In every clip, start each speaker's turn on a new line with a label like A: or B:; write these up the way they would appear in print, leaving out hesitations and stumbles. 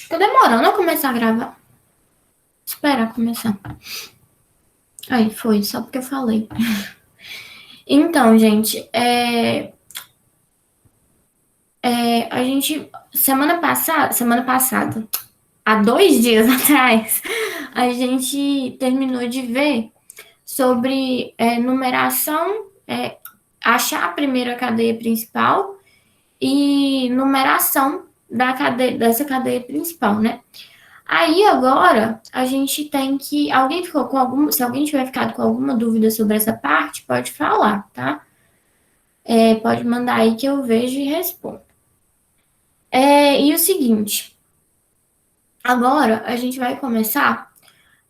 A: Tá demorando a começar a gravar. Esperar começar. Aí, foi, só porque eu falei. Então, gente, a gente, semana passada, há 2 dias atrás, a gente terminou de ver sobre numeração, achar a primeira cadeia principal e numeração dessa cadeia principal, né? Aí agora a gente tem que. Alguém ficou com alguma. Se alguém tiver ficado com alguma dúvida sobre essa parte, pode falar, tá? Pode mandar aí que eu vejo e respondo. E o seguinte, agora a gente vai começar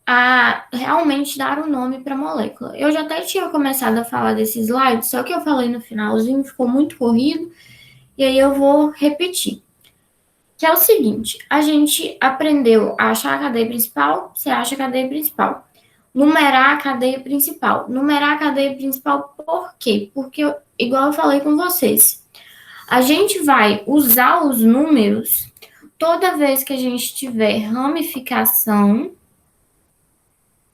A: a realmente dar um nome para a molécula. Eu já até tinha começado a falar desse slide, só que eu falei no finalzinho, ficou muito corrido, e aí eu vou repetir. Que é o seguinte, a gente aprendeu a achar a cadeia principal, você acha a cadeia principal. Numerar a cadeia principal. Numerar a cadeia principal por quê? Porque, igual eu falei com vocês, a gente vai usar os números toda vez que a gente tiver ramificação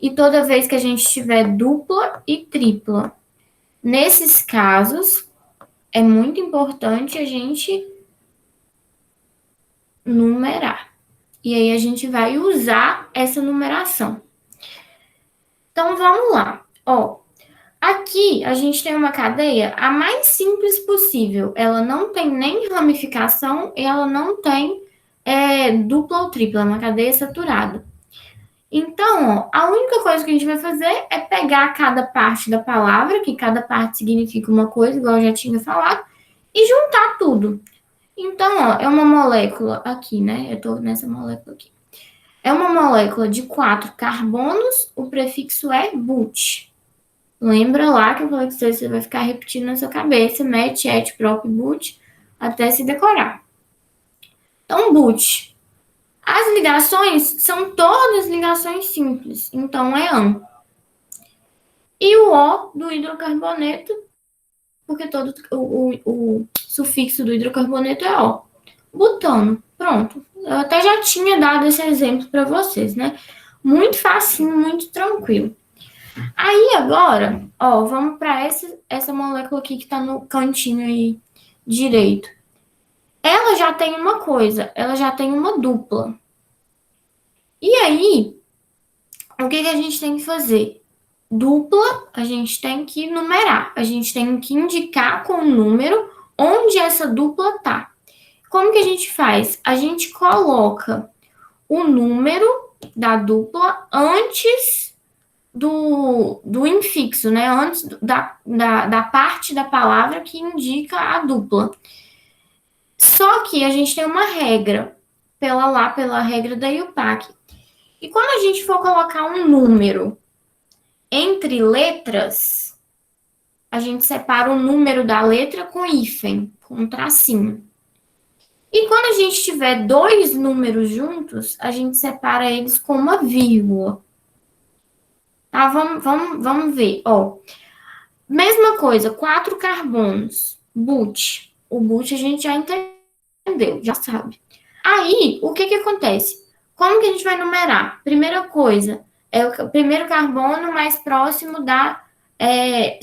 A: e toda vez que a gente tiver dupla e tripla. Nesses casos, é muito importante a gente numerar. E aí a gente vai usar essa numeração. Então vamos lá. Aqui a gente tem uma cadeia a mais simples possível. Ela não tem nem ramificação e ela não tem dupla ou tripla, é uma cadeia saturada. Então, a única coisa que a gente vai fazer é pegar cada parte da palavra, que cada parte significa uma coisa, igual eu já tinha falado, e juntar tudo. Então, é uma molécula aqui, né? Eu tô nessa molécula aqui. É uma molécula de 4 carbonos, o prefixo é but. Lembra lá que eu falei que você vai ficar repetindo na sua cabeça, met, et, prop, but, até se decorar. Então, but. As ligações são todas ligações simples, então é an. E o O do hidrocarboneto, porque todo o sufixo do hidrocarboneto é O. Butano, pronto. Eu até já tinha dado esse exemplo para vocês, né? Muito facinho, muito tranquilo. Aí agora, vamos para essa molécula aqui que está no cantinho aí direito. Ela já tem uma coisa, ela já tem uma dupla. E aí, o que a gente tem que fazer? Dupla, a gente tem que numerar, a gente tem que indicar com o número onde essa dupla tá. Como que a gente faz? A gente coloca o número da dupla antes do infixo, né? Antes da parte da palavra que indica a dupla. Só que a gente tem uma regra, pela regra da IUPAC. E quando a gente for colocar um número entre letras, a gente separa o número da letra com hífen, com um tracinho. E quando a gente tiver 2 números juntos, a gente separa eles com uma vírgula. Tá? Vamos ver. Mesma coisa, 4 carbonos. But. O but a gente já entendeu, já sabe. Aí, o que acontece? Como que a gente vai numerar? Primeira coisa, é o primeiro carbono mais próximo da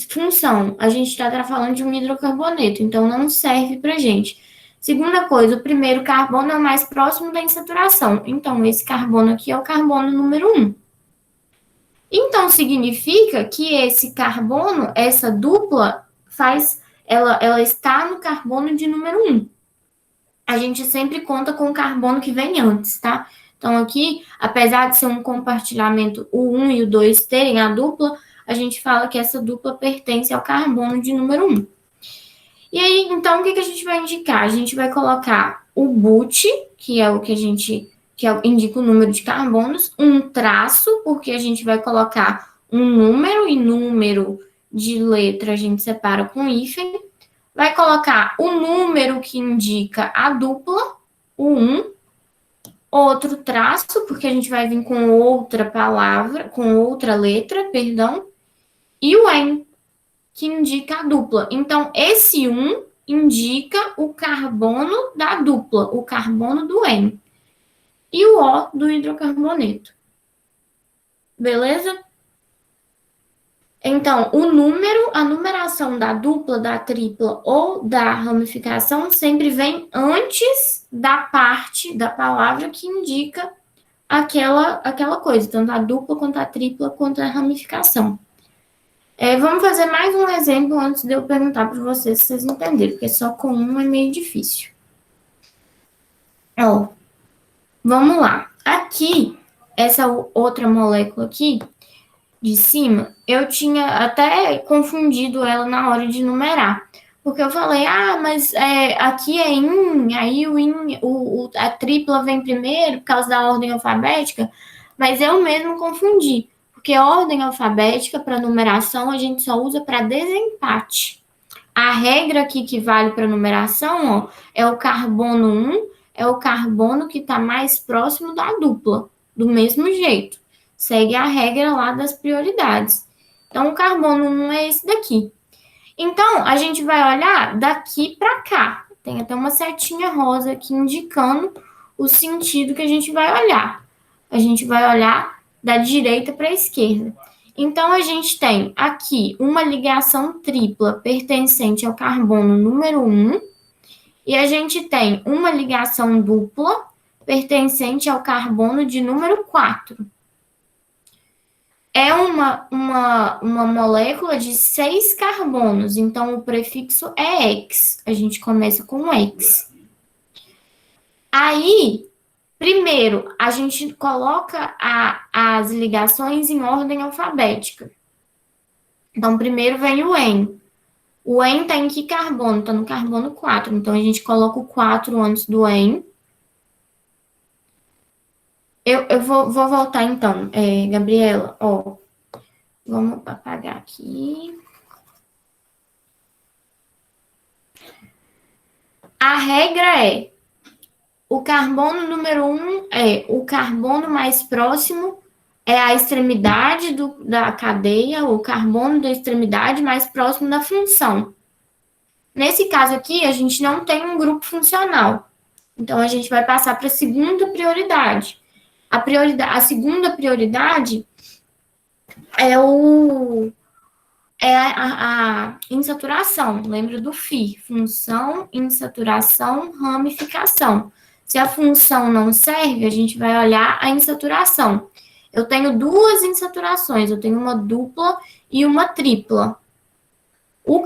A: função. A gente está falando de um hidrocarboneto, então não serve pra gente. Segunda coisa, o primeiro carbono é o mais próximo da insaturação. Então, esse carbono aqui é o carbono número 1. Então, significa que esse carbono, essa dupla, ela está no carbono de número 1. A gente sempre conta com o carbono que vem antes, tá? Então, aqui, apesar de ser um compartilhamento, o 1 e o 2 terem a dupla, a gente fala que essa dupla pertence ao carbono de número 1. E aí, então, o que a gente vai indicar? A gente vai colocar o but, que é o que indica o número de carbonos, um traço, porque a gente vai colocar um número, e número de letra a gente separa com hífen. Vai colocar o número que indica a dupla, o 1, outro traço, porque a gente vai vir com outra palavra, com outra letra, perdão, e o en, que indica a dupla. Então, esse 1 indica o carbono da dupla, o carbono do en. e o O do hidrocarboneto. Beleza? Então, a numeração da dupla, da tripla ou da ramificação sempre vem antes da parte da palavra que indica aquela coisa, tanto a dupla quanto a tripla quanto a ramificação. Vamos fazer mais um exemplo antes de eu perguntar para vocês se vocês entenderam, porque só com um é meio difícil. Ó, vamos lá. Aqui, essa outra molécula aqui, de cima, eu tinha até confundido ela na hora de numerar. Porque eu falei, mas aqui é IN, aí a tripla vem primeiro por causa da ordem alfabética, mas eu mesmo confundi. Porque a ordem alfabética para numeração a gente só usa para desempate. A regra aqui que vale para numeração, ó, é o carbono 1, é o carbono que está mais próximo da dupla, do mesmo jeito. Segue a regra lá das prioridades. Então, o carbono 1 é esse daqui. Então, a gente vai olhar daqui para cá. Tem até uma setinha rosa aqui indicando o sentido que a gente vai olhar. A gente vai olhar da direita para a esquerda. Então, a gente tem aqui uma ligação tripla pertencente ao carbono número 1, e a gente tem uma ligação dupla pertencente ao carbono de número 4. É uma molécula de 6 carbonos, então o prefixo é X. A gente começa com X. Aí, primeiro, a gente coloca as ligações em ordem alfabética. Então, primeiro vem o N. O N está em que carbono? Está no carbono 4. Então, a gente coloca o 4 antes do N. Eu vou voltar, então, Gabriela. Ó, vamos apagar aqui. A regra é: o carbono número 1 é o carbono mais próximo, é a extremidade da cadeia, o carbono da extremidade mais próximo da função. Nesse caso aqui, a gente não tem um grupo funcional. Então, a gente vai passar para a segunda prioridade. A segunda prioridade é a insaturação. Lembra do FI? Função, insaturação, ramificação. Se a função não serve, a gente vai olhar a insaturação. Eu tenho duas insaturações, eu tenho uma dupla e uma tripla. O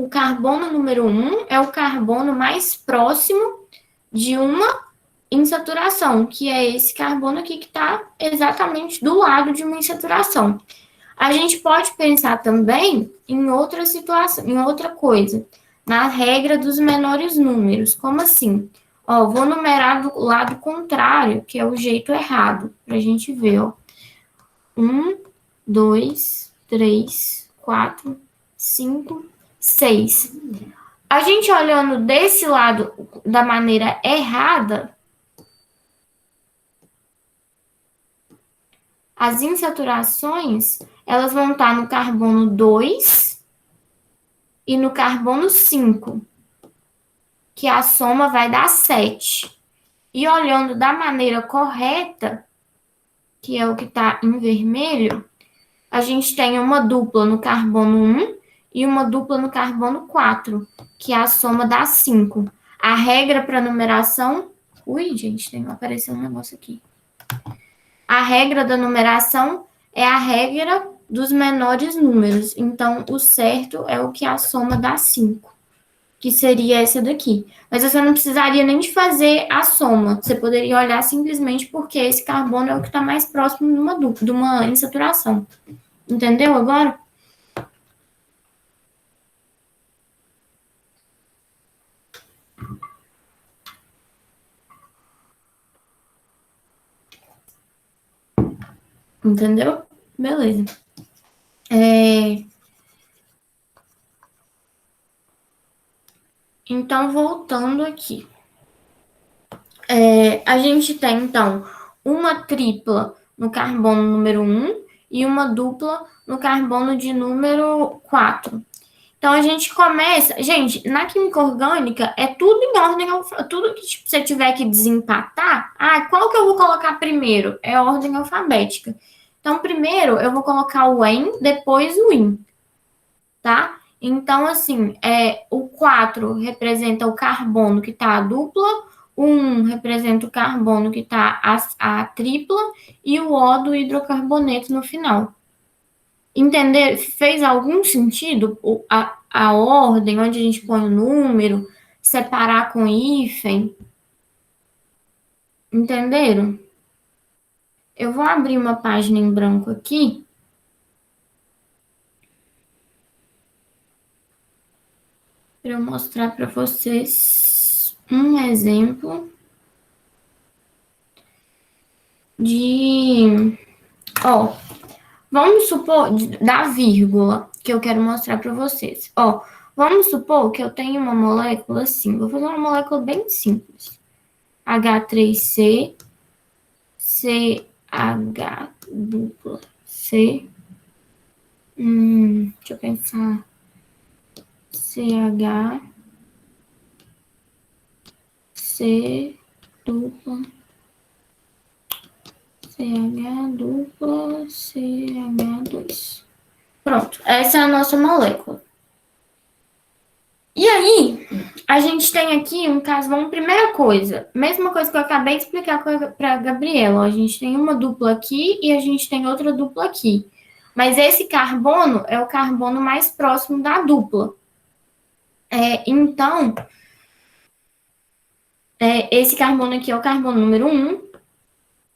A: carbono número 1 é o carbono mais próximo de uma insaturação, que é esse carbono aqui que está exatamente do lado de uma insaturação. A gente pode pensar também em outra situação, em outra coisa, na regra dos menores números. Como assim? Ó, vou numerar do lado contrário, que é o jeito errado, para a gente ver. Ó. 1, 2, 3, 4, 5, 6. A gente olhando desse lado da maneira errada, as insaturações, elas vão estar no carbono 2 e no carbono 5, que a soma vai dar 7. E olhando da maneira correta, que é o que está em vermelho, a gente tem uma dupla no carbono 1 e uma dupla no carbono 4, que a soma dá 5. A regra para numeração... Ui, gente, apareceu um negócio aqui. A regra da numeração é a regra dos menores números. Então, o certo é o que a soma dá 5, que seria essa daqui. Mas você não precisaria nem de fazer a soma. Você poderia olhar simplesmente porque esse carbono é o que está mais próximo de uma insaturação. Entendeu agora? Entendeu? Beleza. Então, voltando aqui. A gente tem, então, uma tripla no carbono número 1 e uma dupla no carbono de número 4. Então a gente começa, gente, na química orgânica é tudo em ordem, tudo que tipo, você tiver que desempatar, qual que eu vou colocar primeiro? É a ordem alfabética. Então primeiro eu vou colocar o en, depois o in, tá? Então assim, o 4 representa o carbono que tá a dupla, o 1 representa o carbono que tá a tripla e o O do hidrocarboneto no final. Entender? Fez algum sentido a ordem, onde a gente põe o número, separar com hífen? Entenderam? Eu vou abrir uma página em branco aqui para eu mostrar para vocês um exemplo de. Ó, vamos supor, da vírgula, que eu quero mostrar para vocês. Ó, vamos supor que eu tenho uma molécula assim. Vou fazer uma molécula bem simples. H3C, CH dupla C. Deixa eu pensar. CH C dupla CH dupla CH2. Pronto, essa é a nossa molécula. E aí, a gente tem aqui um caso, vamos, primeira coisa, mesma coisa que eu acabei de explicar para a Gabriela. A gente tem uma dupla aqui e a gente tem outra dupla aqui. Mas esse carbono é o carbono mais próximo da dupla. Então, esse carbono aqui é o carbono número 1,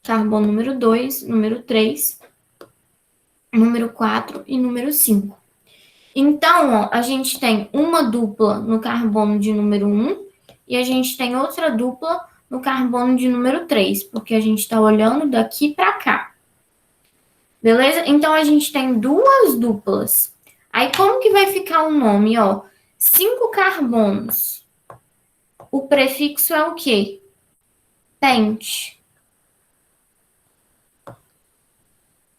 A: carbono número 2, número 3, número 4 e número 5. Então, ó, a gente tem uma dupla no carbono de número 1 e a gente tem outra dupla no carbono de número 3, porque a gente está olhando daqui para cá. Beleza? Então, a gente tem duas duplas. Aí, como que vai ficar o nome? Ó, 5 carbonos. O prefixo é o quê? Pente.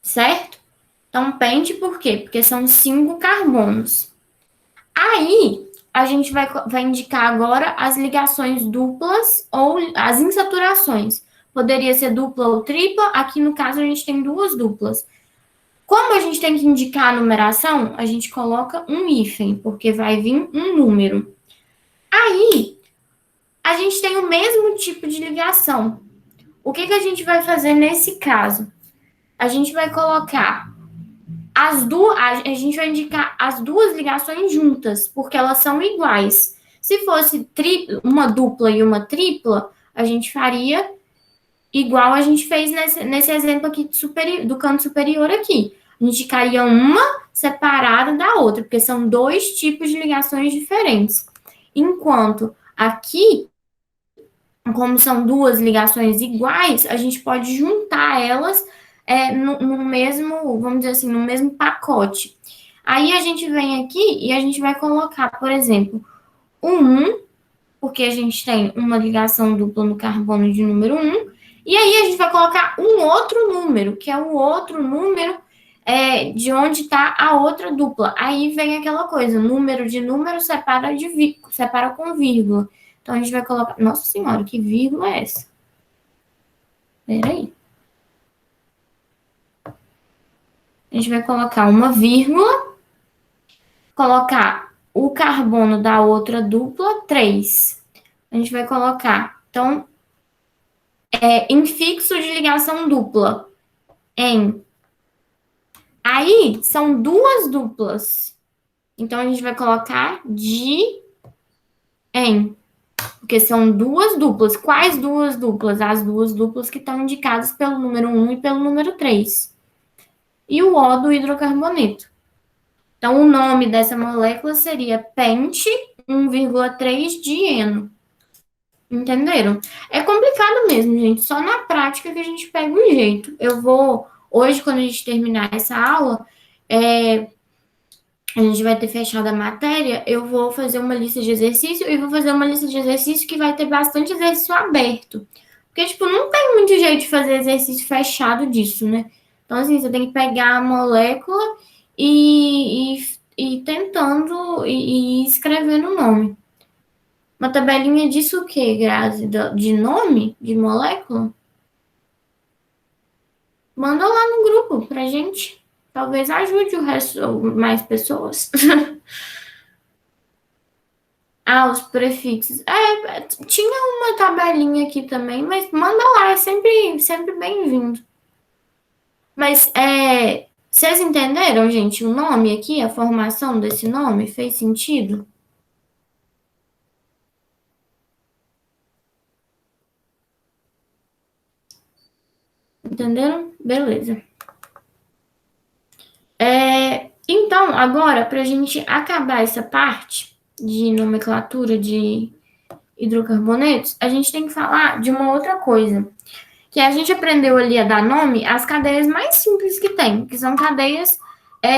A: Certo? Então, pente por quê? Porque são 5 carbonos. Aí, a gente vai indicar agora as ligações duplas ou as insaturações. Poderia ser dupla ou tripla, aqui no caso a gente tem duas duplas. Como a gente tem que indicar a numeração, a gente coloca um hífen, porque vai vir um número. Aí, a gente tem o mesmo tipo de ligação. O que a gente vai fazer nesse caso? A gente vai colocar as duas, a gente vai indicar as duas ligações juntas, porque elas são iguais. Se fosse uma dupla e uma tripla, a gente faria igual a gente fez nesse exemplo aqui do canto superior aqui. A gente indicaria uma separada da outra, porque são dois tipos de ligações diferentes. Enquanto aqui, como são duas ligações iguais, a gente pode juntar elas no mesmo, vamos dizer assim, no mesmo pacote. Aí a gente vem aqui e a gente vai colocar, por exemplo, o 1, porque a gente tem uma ligação dupla no carbono de número 1, e aí a gente vai colocar um outro número, que é o outro número de onde está a outra dupla. Aí vem aquela coisa, número de número separa com vírgula. Então, a gente vai colocar... Nossa Senhora, que vírgula é essa? Peraí. A gente vai colocar uma vírgula, colocar o carbono da outra dupla, 3. A gente vai colocar, então, infixo de ligação dupla, em. Aí, são duas duplas. Então, a gente vai colocar de em. Porque são duas duplas. Quais duas duplas? As duas duplas que estão indicadas pelo número 1 e pelo número 3. E o O do hidrocarboneto. Então, o nome dessa molécula seria pente 1,3 dieno. Entenderam? É complicado mesmo, gente. Só na prática que a gente pega o jeito. Eu vou, hoje, quando a gente terminar essa aula, a gente vai ter fechado a matéria, eu vou fazer uma lista de exercício e vou fazer uma lista de exercício que vai ter bastante exercício aberto. Porque, tipo, não tem muito jeito de fazer exercício fechado disso, né? Então, assim, você tem que pegar a molécula e ir tentando e escrevendo o nome. Uma tabelinha disso o quê, Grazi? De nome? De molécula? Manda lá no grupo pra gente. Talvez ajude o resto, mais pessoas. Ah, os prefixos. Tinha uma tabelinha aqui também, mas manda lá, é sempre bem-vindo. Mas vocês entenderam, gente, o nome aqui, a formação desse nome? Fez sentido? Entenderam? Beleza. Então, agora, para a gente acabar essa parte de nomenclatura de hidrocarbonetos, a gente tem que falar de uma outra coisa, que a gente aprendeu ali a dar nome às cadeias mais simples que tem, que são cadeias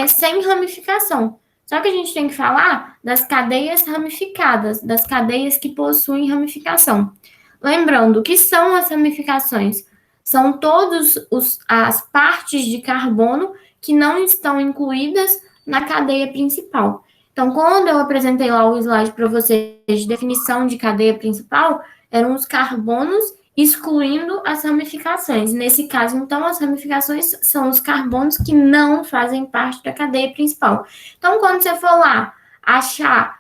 A: sem ramificação. Só que a gente tem que falar das cadeias ramificadas, das cadeias que possuem ramificação. Lembrando, o que são as ramificações? São todas as partes de carbono que não estão incluídas na cadeia principal. Então, quando eu apresentei lá o slide para vocês de definição de cadeia principal, eram os carbonos excluindo as ramificações. Nesse caso, então, as ramificações são os carbonos que não fazem parte da cadeia principal. Então, quando você for lá achar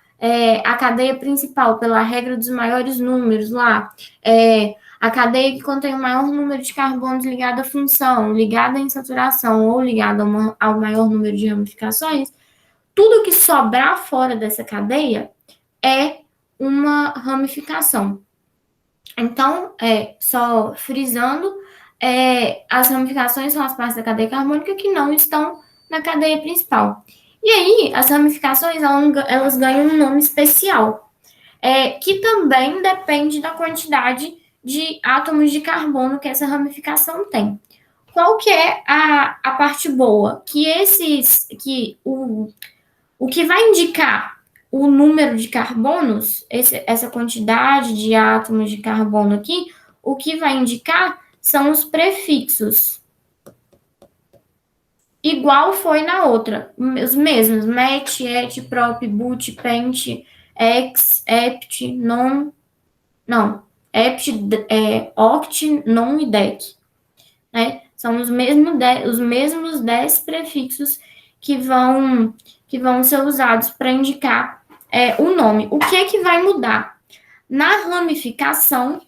A: a cadeia principal pela regra dos maiores números lá, a cadeia que contém o maior número de carbonos ligado à função, ligada à insaturação ou ligada ao maior número de ramificações, tudo que sobrar fora dessa cadeia é uma ramificação. Então, só frisando, as ramificações são as partes da cadeia carbônica que não estão na cadeia principal. E aí, as ramificações, elas ganham um nome especial, que também depende da quantidade de átomos de carbono que essa ramificação tem. Qual que é a parte boa? Que o que vai indicar o número de carbonos, essa quantidade de átomos de carbono aqui, o que vai indicar são os prefixos. Igual foi na outra, os mesmos, met, et, prop, but, pent, ex, ept, non, não, ept, oct, non e dec. Né? São os mesmos 10 prefixos que vão ser usados para indicar o nome. O que é que vai mudar? Na ramificação,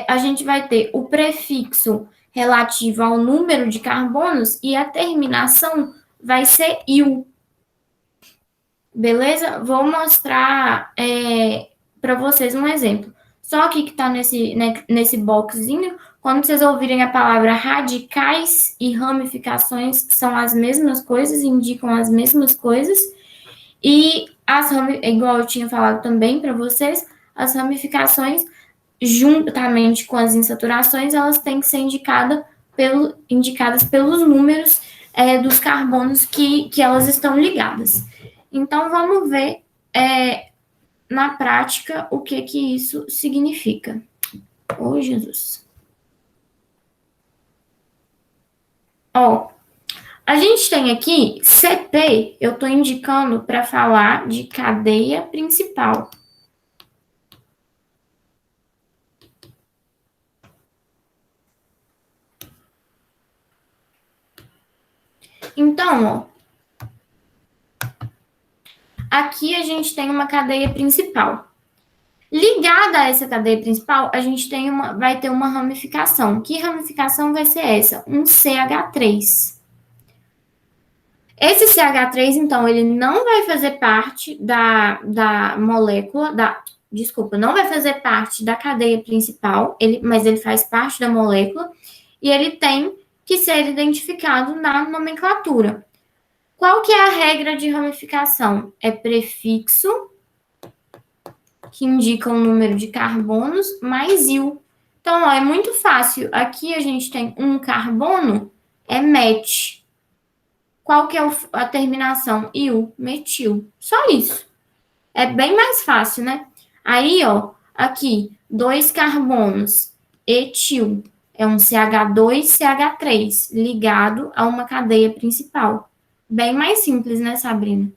A: a gente vai ter o prefixo relativo ao número de carbonos e a terminação vai ser il. Beleza? Vou mostrar para vocês um exemplo. Só aqui que está nesse boxzinho, quando vocês ouvirem a palavra radicais e ramificações, são as mesmas coisas, indicam as mesmas coisas. E igual eu tinha falado também para vocês, as ramificações, juntamente com as insaturações, elas têm que ser indicadas pelos números dos carbonos que elas estão ligadas. Então, vamos ver na prática o que isso significa. Oh, Jesus. A gente tem aqui CP, eu estou indicando para falar de cadeia principal. Então, aqui a gente tem uma cadeia principal. Ligada a essa cadeia principal, a gente vai ter uma ramificação. Que ramificação vai ser essa? Um CH3. Esse CH3, então, ele não vai fazer parte da molécula, desculpa, não vai fazer parte da cadeia principal, mas ele faz parte da molécula e ele tem que ser identificado na nomenclatura. Qual que é a regra de ramificação? É prefixo, que indica o número de carbonos, mais il. Então, é muito fácil. Aqui a gente tem um carbono, é met. Qual que é a terminação? Il, metil. Só isso. É bem mais fácil, né? Aí, aqui, 2 carbonos, etil. É um CH2, CH3, ligado a uma cadeia principal. Bem mais simples, né, Sabrina?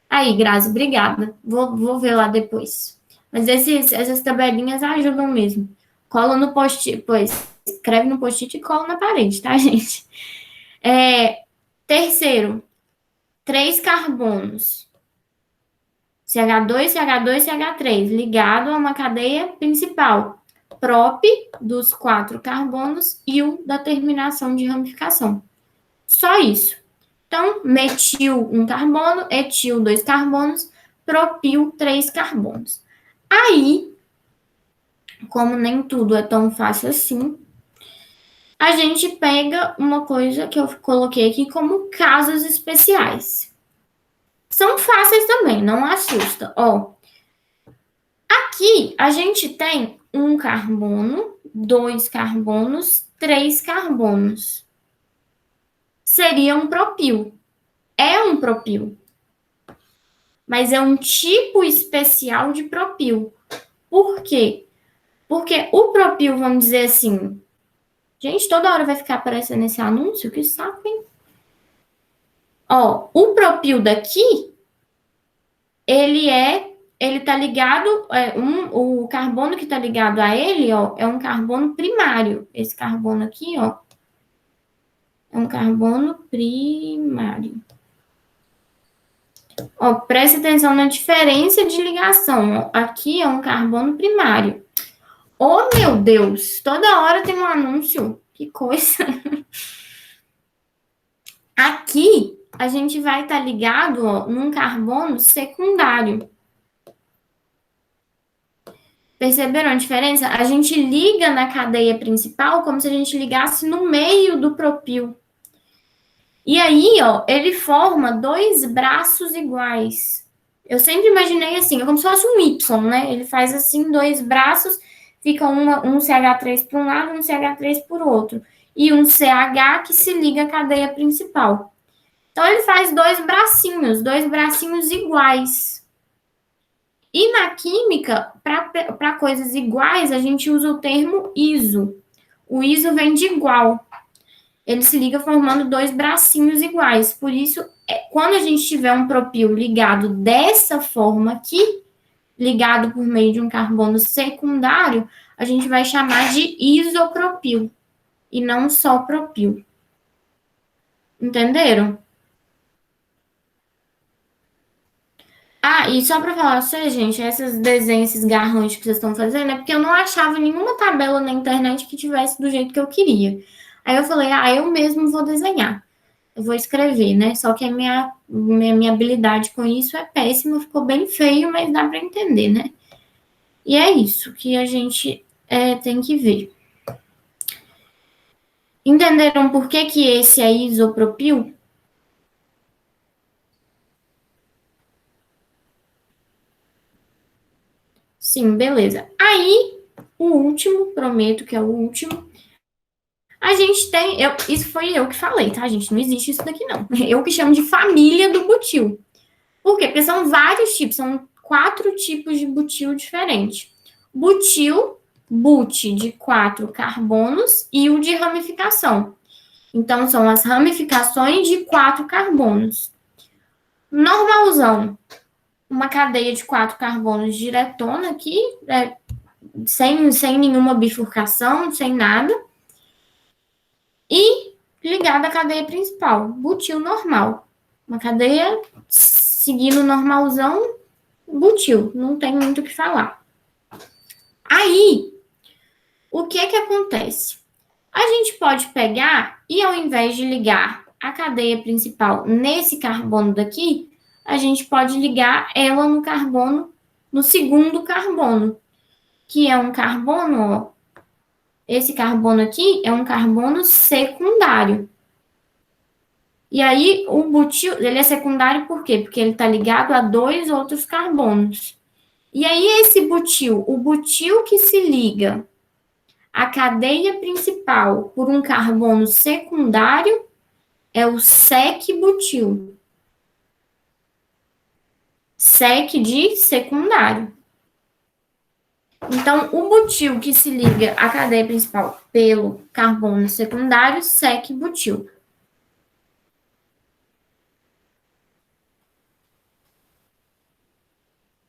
A: Aí, Grazi, obrigada. Vou ver lá depois. Mas essas tabelinhas ajudam mesmo. Cola no post-it, pois, escreve no post-it e cola na parede, tá, gente? Terceiro, três carbonos. CH2, CH2, CH3, ligado a uma cadeia principal. Prop dos quatro carbonos e o da terminação de ramificação. Só isso. Então, metil um carbono, etil dois carbonos, propil três carbonos. Aí, como nem tudo é tão fácil assim, a gente pega uma coisa que eu coloquei aqui como casos especiais. São fáceis também, não assusta. Ó, aqui a gente tem um carbono, dois carbonos, três carbonos. Seria um propil. É um propil. Mas é um tipo especial de propil. Por quê? Porque o propil, vamos dizer assim, gente, toda hora vai ficar aparecendo esse anúncio, que saco, hein? Ó, o propil daqui, ele tá ligado, o carbono que tá ligado a ele, ó, é um carbono primário. Esse carbono aqui, ó, é um carbono primário. Ó, preste atenção na diferença de ligação. Ó, aqui é um carbono primário. Oh, meu Deus, toda hora tem um anúncio. Que coisa. Aqui, a gente vai estar ligado, ó, num carbono secundário. Perceberam a diferença? A gente liga na cadeia principal como se a gente ligasse no meio do propil. E aí, ó, ele forma dois braços iguais. Eu sempre imaginei assim, é como se fosse um Y, né? Ele faz assim, dois braços, fica um CH3 por um lado, um CH3 por outro. E um CH que se liga à cadeia principal. Então, ele faz dois bracinhos iguais. E na química, para coisas iguais, a gente usa o termo iso. O iso vem de igual. Ele se liga formando dois bracinhos iguais. Por isso, quando a gente tiver um propil ligado dessa forma aqui, ligado por meio de um carbono secundário, a gente vai chamar de isopropil e não só propil. Entenderam? Ah, e só para falar pra vocês, gente, esses desenhos, esses garranchos que vocês estão fazendo, é porque eu não achava nenhuma tabela na internet que tivesse do jeito que eu queria. Aí eu falei, eu mesmo vou desenhar. Eu vou escrever, né? Só que a minha habilidade com isso é péssima, ficou bem feio, mas dá para entender, né? E é isso que a gente tem que ver. Entenderam por que que esse é isopropil? Sim, beleza. Aí, o último, prometo que é o último. A gente tem. Isso foi eu que falei, tá, gente? Não existe isso daqui, não. Eu que chamo de família do butil. Por quê? Porque são vários tipos, são 4 tipos de butil diferentes. Butil, but de 4 carbonos e o de ramificação. Então, são as ramificações de 4 carbonos. Normalzão, uma cadeia de 4 carbonos diretona aqui, sem nenhuma bifurcação, sem nada. E ligada à cadeia principal, butil normal. Uma cadeia seguindo normalzão, butil, não tem muito o que falar. Aí, o que que acontece? A gente pode pegar e ao invés de ligar a cadeia principal nesse carbono daqui, a gente pode ligar ela no carbono, no segundo carbono, que é um carbono, ó. Esse carbono aqui é um carbono secundário. E aí, o butil, ele é secundário por quê? Porque ele está ligado a 2 outros carbonos. E aí, esse butil, o butil que se liga à cadeia principal por um carbono secundário é o sec-butil. Sec de secundário. Então, o butil que se liga à cadeia principal pelo carbono secundário, sec-butil.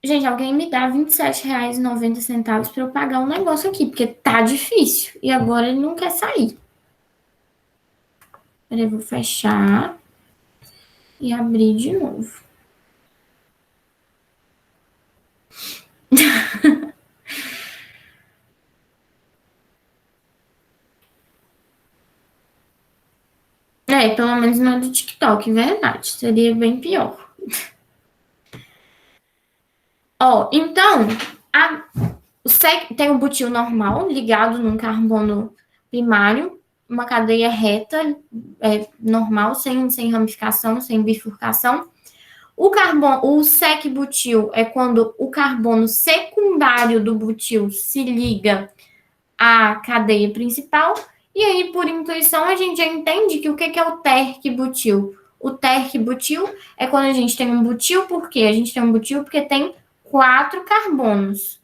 A: Gente, alguém me dá R$ 27,90 para eu pagar um negócio aqui, porque tá difícil. E agora ele não quer sair. Peraí, eu vou fechar e abrir de novo. É, pelo menos não é do TikTok, verdade. Seria bem pior. Ó, então, a, tem o butil normal ligado num carbono primário, uma cadeia reta, normal, sem ramificação, sem bifurcação. O sec-butil é quando o carbono secundário do butil se liga à cadeia principal. E aí, por intuição, a gente já entende que o que é o terc-butil? O terc-butil é quando a gente tem um butil, por quê? A gente tem um butil porque tem 4 carbonos.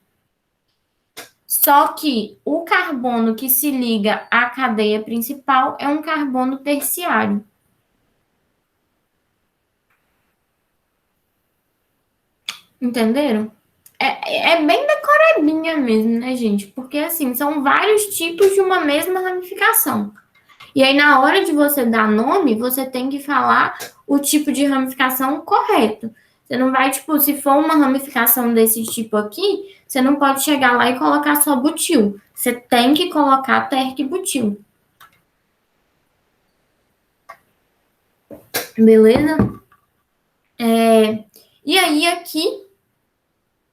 A: Só que o carbono que se liga à cadeia principal é um carbono terciário. Entenderam? É bem decorebinha mesmo, né, gente? Porque, assim, são vários tipos de uma mesma ramificação. E aí, na hora de você dar nome, você tem que falar o tipo de ramificação correto. Você não vai, tipo, se for uma ramificação desse tipo aqui, você não pode chegar lá e colocar só butil. Você tem que colocar terc-butil. Beleza? E aí, aqui,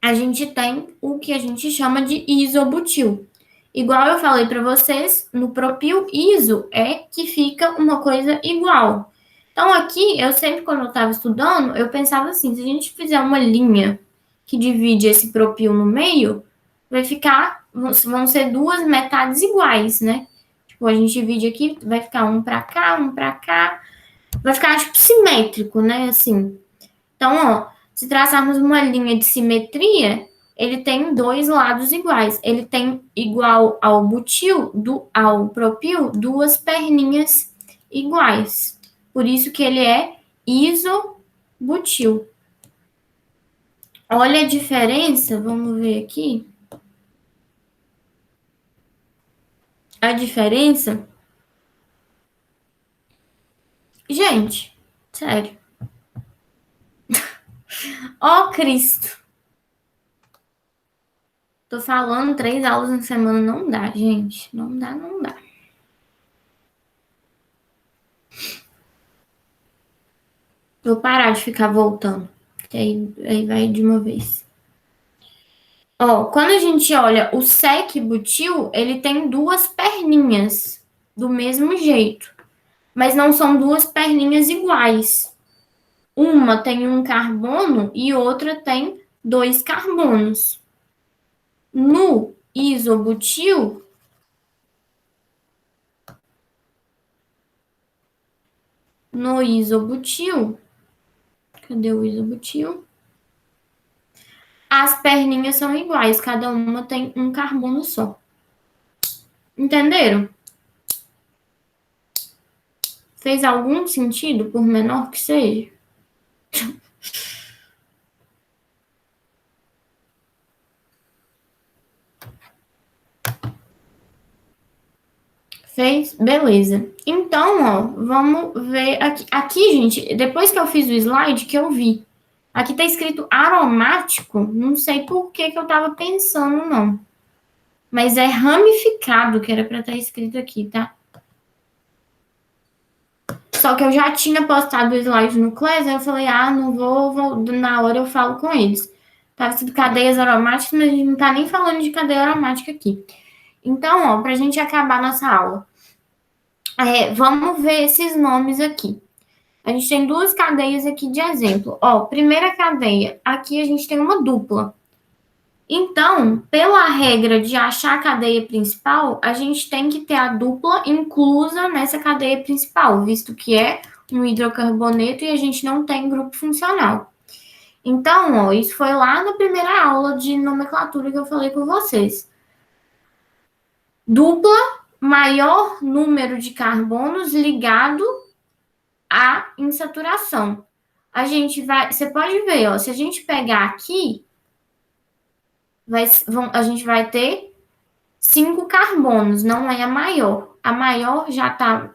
A: a gente tem o que a gente chama de isobutil. Igual eu falei para vocês, no propil, iso é que fica uma coisa igual. Então, aqui, eu sempre, quando eu estava estudando, eu pensava assim, se a gente fizer uma linha que divide esse propil no meio, vão ser duas metades iguais, né? Tipo, a gente divide aqui, vai ficar um para cá, um para cá, vai ficar, tipo, simétrico, né? Assim. Então, ó, se traçarmos uma linha de simetria, ele tem dois lados iguais. Ele tem igual ao butil, ao propil, duas perninhas iguais. Por isso que ele é isobutil. Olha a diferença, vamos ver aqui. A diferença. Gente, sério. Ó Cristo. Tô falando 3 aulas na semana, não dá, gente. Não dá, não dá. Vou parar de ficar voltando. Que aí vai de uma vez. Ó, quando a gente olha o sec-butil, ele tem duas perninhas do mesmo jeito, mas não são duas perninhas iguais. Uma tem um carbono e outra tem 2 carbonos. No isobutil, cadê o isobutil? As perninhas são iguais, cada uma tem um carbono só. Entenderam? Fez algum sentido, por menor que seja? Fez? Beleza. Então, ó, vamos ver aqui. Aqui, gente, depois que eu fiz o slide, que eu vi. Aqui tá escrito aromático. Não sei por que que eu tava pensando, não. Mas é ramificado que era pra estar escrito aqui, tá? Só que eu já tinha postado o slide no Class, aí eu falei, não vou, na hora eu falo com eles. Tava escrito cadeias aromáticas, mas a gente não tá nem falando de cadeia aromática aqui. Então, ó, pra gente acabar nossa aula, vamos ver esses nomes aqui. A gente tem duas cadeias aqui de exemplo. Ó, primeira cadeia, aqui a gente tem uma dupla. Então, pela regra de achar a cadeia principal, a gente tem que ter a dupla inclusa nessa cadeia principal, visto que é um hidrocarboneto e a gente não tem grupo funcional. Então, ó, isso foi lá na primeira aula de nomenclatura que eu falei com vocês. Dupla, maior número de carbonos ligado à insaturação. A gente vai, você pode ver, ó, se a gente pegar aqui, a gente vai ter 5 carbonos, não é a maior. A maior já está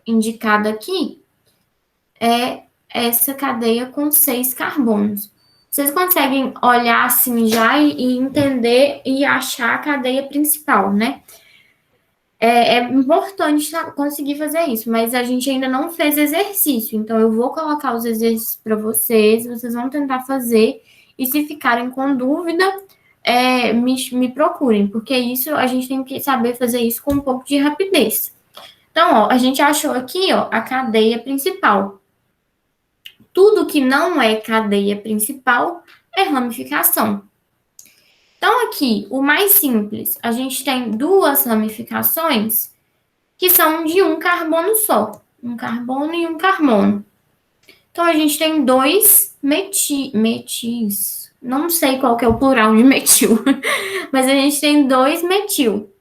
A: indicada aqui, é essa cadeia com 6 carbonos. Vocês conseguem olhar assim já e entender e achar a cadeia principal, né? É importante conseguir fazer isso, mas a gente ainda não fez exercício, então eu vou colocar os exercícios para vocês, vocês vão tentar fazer, e se ficarem com dúvida, me procurem, porque isso a gente tem que saber fazer isso com um pouco de rapidez. Então, ó, a gente achou aqui, ó, a cadeia principal. Tudo que não é cadeia principal é ramificação. Então, aqui, o mais simples, a gente tem duas ramificações que são de um carbono só. Um carbono e um carbono. Então, a gente tem dois metis. Não sei qual que é o plural de metil, mas a gente tem dois metil.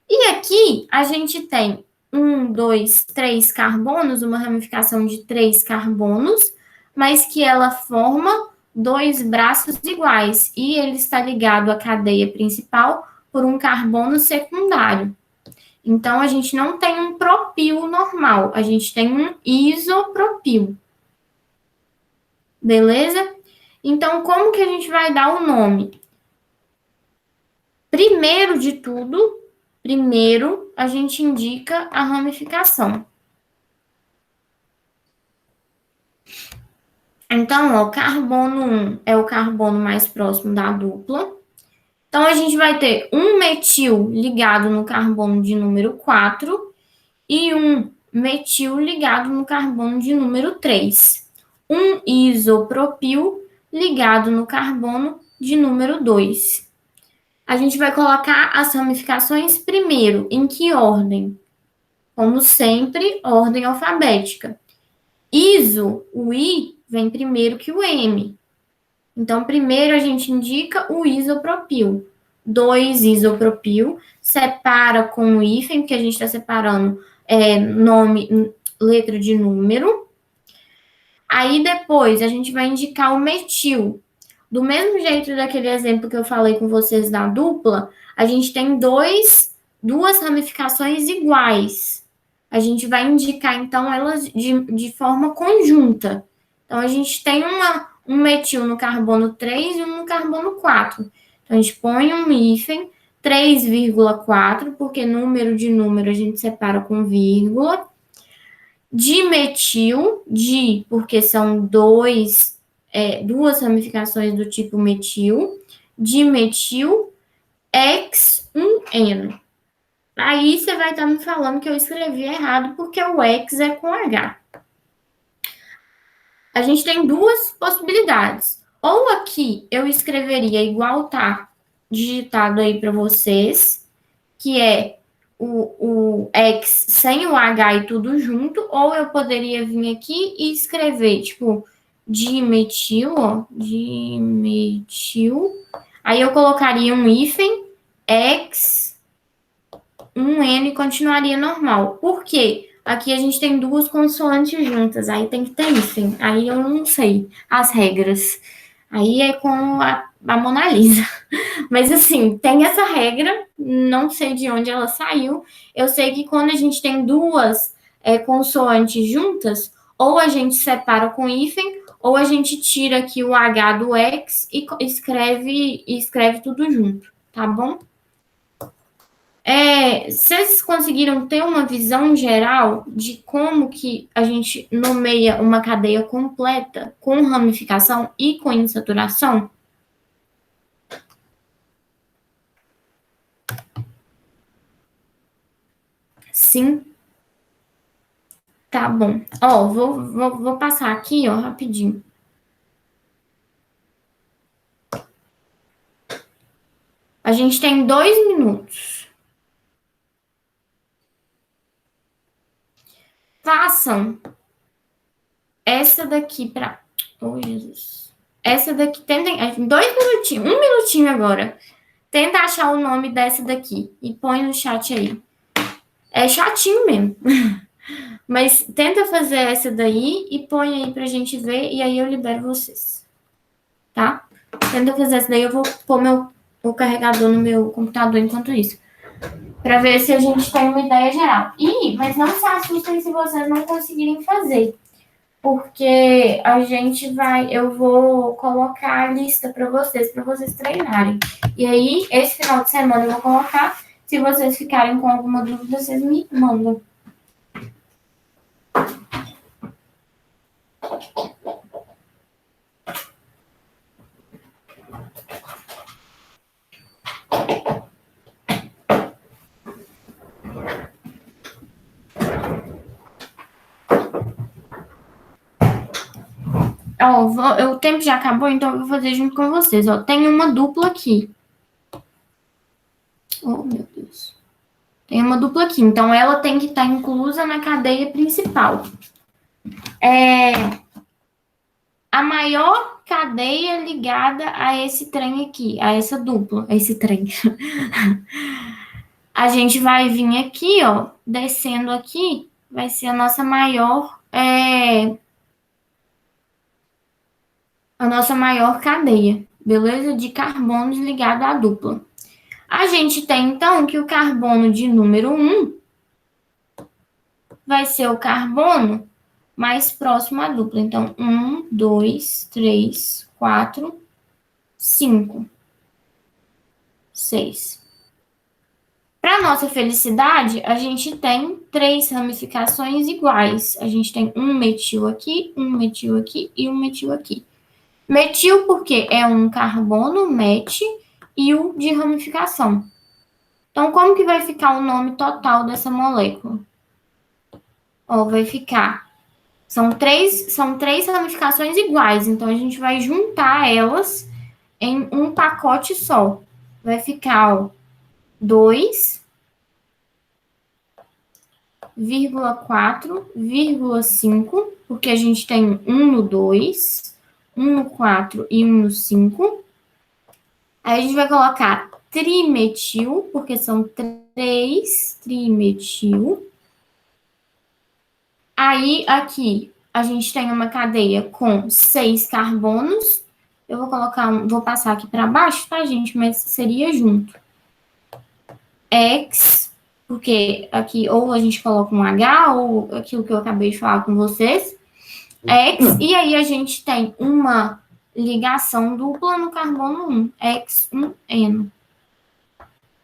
A: E aqui, a gente tem 1, 2, 3 carbonos, uma ramificação de 3 carbonos, mas que ela forma dois braços iguais. E ele está ligado à cadeia principal por um carbono secundário. Então, a gente não tem um propil normal, a gente tem um isopropil. Beleza? Então, como que a gente vai dar o nome? Primeiro de tudo, a gente indica a ramificação. Então, ó, carbono 1 é o carbono mais próximo da dupla. Então, a gente vai ter um metil ligado no carbono de número 4 e um metil ligado no carbono de número 3. Um isopropil ligado no carbono de número 2. A gente vai colocar as ramificações primeiro. Em que ordem? Como sempre, ordem alfabética. Iso, o I, vem primeiro que o M. Então, primeiro a gente indica o isopropil. 2 isopropil, separa com o hífen, porque a gente está separando nome, letra de número. Aí depois a gente vai indicar o metil. Do mesmo jeito daquele exemplo que eu falei com vocês da dupla, a gente tem duas ramificações iguais. A gente vai indicar, então, elas de forma conjunta. Então, a gente tem um metil no carbono 3 e um no carbono 4. Então, a gente põe um hífen, 3,4, porque número de número a gente separa com vírgula. Dimetil, porque são duas ramificações do tipo metil. Dimetil, X1N. Aí você vai estar me falando que eu escrevi errado, porque o X é com H. A gente tem duas possibilidades. Ou aqui eu escreveria igual tá digitado aí para vocês, que é o X sem o H e tudo junto, ou eu poderia vir aqui e escrever, tipo, dimetil, ó, dimetil. Aí eu colocaria um hífen, X, um N continuaria normal. Por quê? Aqui a gente tem duas consoantes juntas, aí tem que ter hífen. Aí eu não sei as regras. Aí é com a Mona Lisa. Mas assim, tem essa regra, não sei de onde ela saiu. Eu sei que quando a gente tem duas consoantes juntas, ou a gente separa com hífen, ou a gente tira aqui o H do X e escreve tudo junto, tá bom? Vocês conseguiram ter uma visão geral de como que a gente nomeia uma cadeia completa com ramificação e com insaturação? Sim? Tá bom. Ó, vou passar aqui, ó, rapidinho. A gente tem 2 minutos. Façam essa daqui para. Oh, Jesus. Essa daqui, tentem. 2 minutinhos, 1 minutinho agora. Tenta achar o nome dessa daqui e põe no chat aí. É chatinho mesmo. Mas tenta fazer essa daí e põe aí pra gente ver e aí eu libero vocês. Tá? Tenta fazer essa daí, eu vou pôr meu o carregador no meu computador enquanto isso, para ver se a gente tem uma ideia geral. Mas não se assustem se vocês não conseguirem fazer, porque eu vou colocar a lista para vocês treinarem. E aí, esse final de semana eu vou colocar. Se vocês ficarem com alguma dúvida, vocês me mandam. Ó, o tempo já acabou, então eu vou fazer junto com vocês. Ó, tem uma dupla aqui. Oh, meu Deus. Tem uma dupla aqui, então ela tem que estar inclusa na cadeia principal. A maior cadeia ligada a esse trem aqui, a essa dupla, a esse trem. A gente vai vir aqui, ó, descendo aqui, vai ser a nossa maior cadeia, beleza? De carbonos ligado à dupla. A gente tem, então, que o carbono de número 1 vai ser o carbono mais próximo à dupla. Então, 1, 2, 3, 4, 5, 6. Para nossa felicidade, a gente tem 3 ramificações iguais. A gente tem um metil aqui, um metil aqui e um metil aqui. Metil porque é um carbono, met, e o de ramificação. Então, como que vai ficar o nome total dessa molécula? Ó, vai ficar. São três ramificações iguais, então a gente vai juntar elas em um pacote só. Vai ficar, ó, 2,4,5, porque a gente tem um no 2, um no 4 e um no 5. Aí a gente vai colocar trimetil, porque são 3 trimetil. Aí, aqui, a gente tem uma cadeia com 6 carbonos. Eu vou passar aqui para baixo, tá, gente? Mas seria junto. X, porque aqui ou a gente coloca um H, ou aquilo que eu acabei de falar com vocês. X, e aí a gente tem uma ligação dupla no carbono 1, X1N.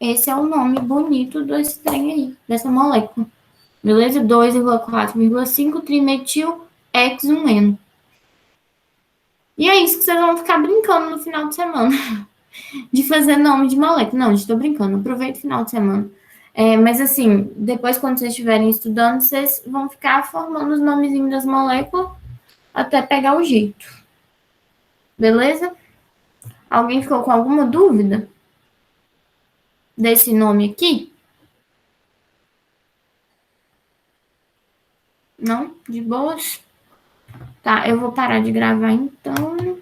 A: Esse é o nome bonito desse trem aí, dessa molécula. Beleza? 2,4,5 trimetil X1N. E é isso que vocês vão ficar brincando no final de semana. De fazer nome de molécula. Não, estou brincando. Aproveita o final de semana. Mas assim, depois quando vocês estiverem estudando, vocês vão ficar formando os nomezinhos das moléculas até pegar o jeito. Beleza? Alguém ficou com alguma dúvida desse nome aqui? Não? De boas? Tá, eu vou parar de gravar então.